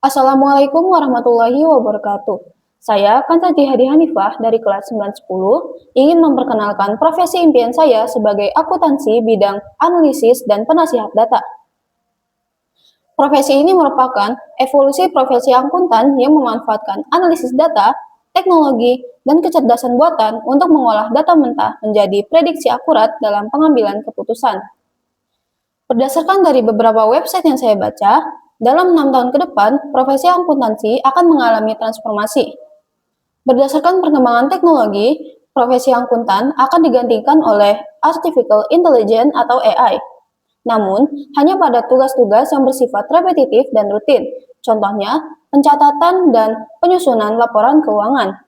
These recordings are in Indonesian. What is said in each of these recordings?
Assalamualaikum warahmatullahi wabarakatuh. Saya Kantati Hadi Hanifah dari kelas 910 ingin memperkenalkan profesi impian saya sebagai akuntansi bidang analisis dan penasihat data. Profesi ini merupakan evolusi profesi akuntan yang memanfaatkan analisis data, teknologi, dan kecerdasan buatan untuk mengolah data mentah menjadi prediksi akurat dalam pengambilan keputusan. Berdasarkan dari beberapa website yang saya baca, dalam 6 tahun ke depan, profesi akuntansi akan mengalami transformasi. Berdasarkan perkembangan teknologi, profesi akuntan akan digantikan oleh Artificial Intelligence atau AI. Namun, hanya pada tugas-tugas yang bersifat repetitif dan rutin, contohnya pencatatan dan penyusunan laporan keuangan.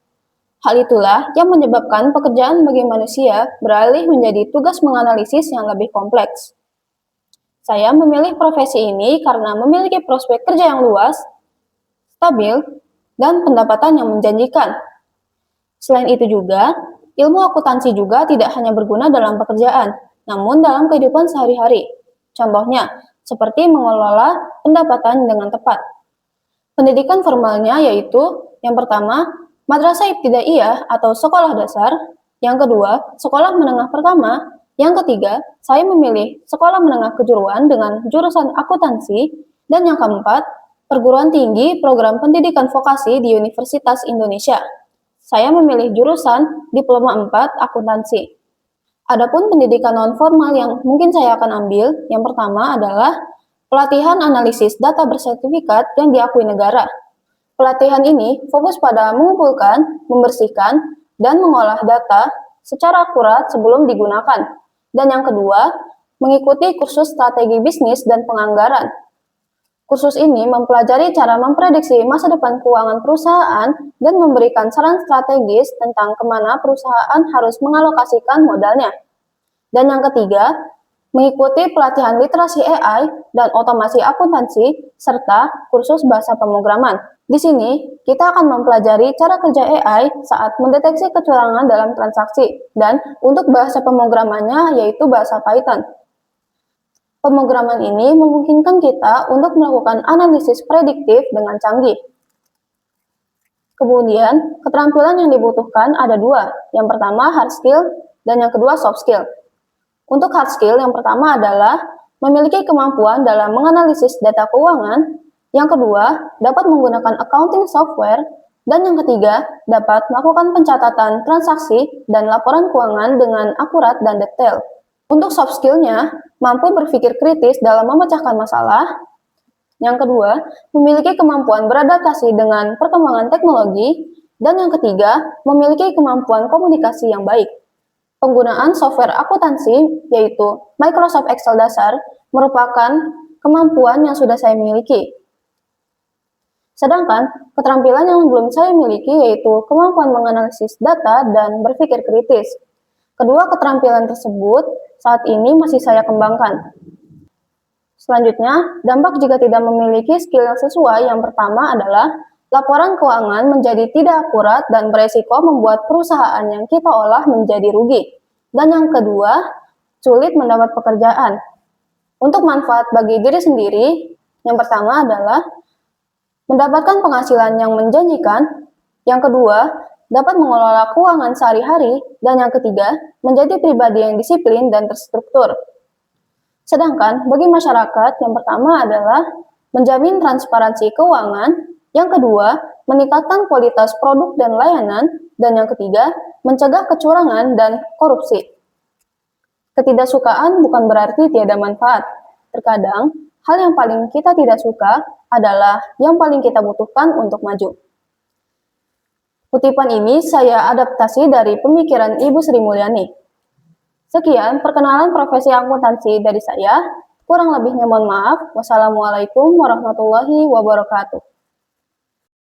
Hal itulah yang menyebabkan pekerjaan bagi manusia beralih menjadi tugas menganalisis yang lebih kompleks. Saya memilih profesi ini karena memiliki prospek kerja yang luas, stabil, dan pendapatan yang menjanjikan. Selain itu juga, ilmu akuntansi juga tidak hanya berguna dalam pekerjaan, namun dalam kehidupan sehari-hari. Contohnya, seperti mengelola pendapatan dengan tepat. Pendidikan formalnya yaitu, yang pertama, madrasah ibtidaiyah atau sekolah dasar, yang kedua, sekolah menengah pertama, yang ketiga, saya memilih sekolah menengah kejuruan dengan jurusan akuntansi, dan yang keempat, perguruan tinggi program pendidikan vokasi di Universitas Indonesia. Saya memilih jurusan Diploma 4 Akuntansi. Adapun pendidikan non-formal yang mungkin saya akan ambil, yang pertama adalah pelatihan analisis data bersertifikat yang diakui negara. Pelatihan ini fokus pada mengumpulkan, membersihkan, dan mengolah data secara akurat sebelum digunakan. Dan yang kedua, mengikuti kursus strategi bisnis dan penganggaran. Kursus ini mempelajari cara memprediksi masa depan keuangan perusahaan dan memberikan saran strategis tentang kemana perusahaan harus mengalokasikan modalnya. Dan yang ketiga, mengikuti pelatihan literasi AI dan otomasi akuntansi, serta kursus bahasa pemrograman. Di sini, kita akan mempelajari cara kerja AI saat mendeteksi kecurangan dalam transaksi, dan untuk bahasa pemrogramannya yaitu bahasa Python. Pemrograman ini memungkinkan kita untuk melakukan analisis prediktif dengan canggih. Kemudian, keterampilan yang dibutuhkan ada dua. Yang pertama hard skill, dan yang kedua soft skill. Untuk hard skill, yang pertama adalah memiliki kemampuan dalam menganalisis data keuangan, yang kedua, dapat menggunakan accounting software, dan yang ketiga, dapat melakukan pencatatan transaksi dan laporan keuangan dengan akurat dan detail. Untuk soft skill-nya, mampu berpikir kritis dalam memecahkan masalah. Yang kedua, memiliki kemampuan beradaptasi dengan perkembangan teknologi. Dan yang ketiga, memiliki kemampuan komunikasi yang baik. Penggunaan software akuntansi, yaitu Microsoft Excel dasar, merupakan kemampuan yang sudah saya miliki. Sedangkan, keterampilan yang belum saya miliki yaitu kemampuan menganalisis data dan berpikir kritis. Kedua keterampilan tersebut saat ini masih saya kembangkan. Selanjutnya, dampak jika tidak memiliki skill yang sesuai, yang pertama adalah laporan keuangan menjadi tidak akurat dan beresiko membuat perusahaan yang kita olah menjadi rugi. Dan yang kedua, sulit mendapat pekerjaan. Untuk manfaat bagi diri sendiri, yang pertama adalah mendapatkan penghasilan yang menjanjikan, yang kedua, dapat mengelola keuangan sehari-hari, dan yang ketiga, menjadi pribadi yang disiplin dan terstruktur. Sedangkan bagi masyarakat, yang pertama adalah menjamin transparansi keuangan, yang kedua, meningkatkan kualitas produk dan layanan, dan yang ketiga, mencegah kecurangan dan korupsi. Ketidaksukaan bukan berarti tiada manfaat. Terkadang, hal yang paling kita tidak suka adalah yang paling kita butuhkan untuk maju. Kutipan ini saya adaptasi dari pemikiran Ibu Sri Mulyani. Sekian perkenalan profesi akuntansi dari saya. Kurang lebihnya mohon maaf. Wassalamualaikum warahmatullahi wabarakatuh.